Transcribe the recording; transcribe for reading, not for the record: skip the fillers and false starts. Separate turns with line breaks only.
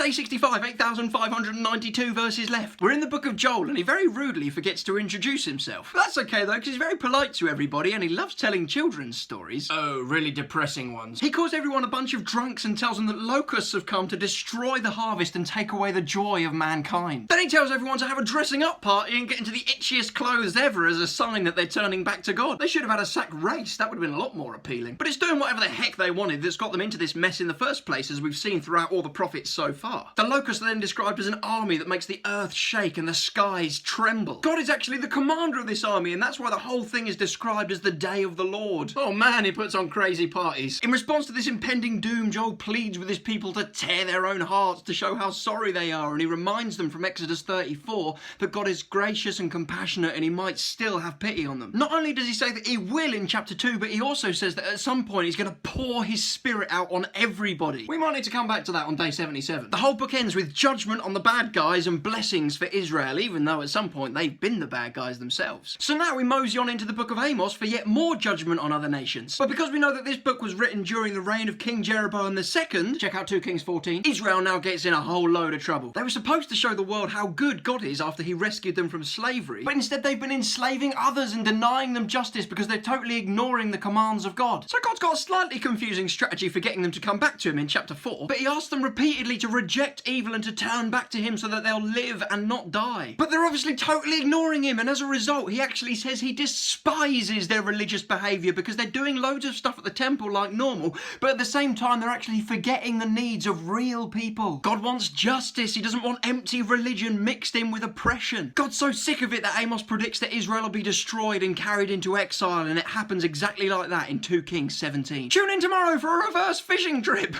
day 65, 8,592 verses left. We're in the book of Joel, and he very rudely forgets to introduce himself. But that's okay though, because he's very polite to everybody, and he loves telling children's stories. Oh, really depressing ones. He calls everyone a bunch of drunks and tells them that locusts have come to destroy the harvest and take away the joy of mankind. Then he tells everyone to have a dressing up party and get into the itchiest clothes ever as a sign that they're turning back to God. They should have had a sack race, that would have been a lot more appealing. But it's doing whatever the heck they wanted that's got them into this mess in the first place, as we've seen throughout all the prophets so far. The locusts are then described as an army that makes the earth shake and the skies tremble. God is actually the commander of this army, and that's why the whole thing is described as the day of the Lord. Oh man, he puts on crazy parties. In response to this impending doom, Joel pleads with his people to tear their own hearts to show how sorry they are, and he reminds them from Exodus 34 that God is gracious and compassionate and he might still have pity on them. Not only does he say that he will in chapter 2, but he also says that at some point he's going to pour his spirit out on everybody. We might need to come back to that on day 77. The whole book ends with judgment on the bad guys and blessings for Israel, even though at some point they've been the bad guys themselves. So now we mosey on into the book of Amos for yet more judgment on other nations. But because we know that this book was written during the reign of King Jeroboam II, check out 2 Kings 14, Israel now gets in a whole load of trouble. They were supposed to show the world how good God is after he rescued them from slavery, but instead they've been enslaving others and denying them justice because they're totally ignoring the commands of God. So God's got a slightly confusing strategy for getting them to come back to him in chapter 4, but he asks them repeatedly to reject evil and to turn back to him so that they'll live and not die. But they're obviously totally ignoring him, and as a result he actually says he despises their religious behaviour because they're doing loads of stuff at the temple like normal, but at the same time they're actually forgetting the needs of real people. God wants justice, he doesn't want empty religion mixed in with oppression. God's so sick of it that Amos predicts that Israel will be destroyed and carried into exile, and it happens exactly like that in 2 Kings 17. Tune in tomorrow for a reverse fishing trip!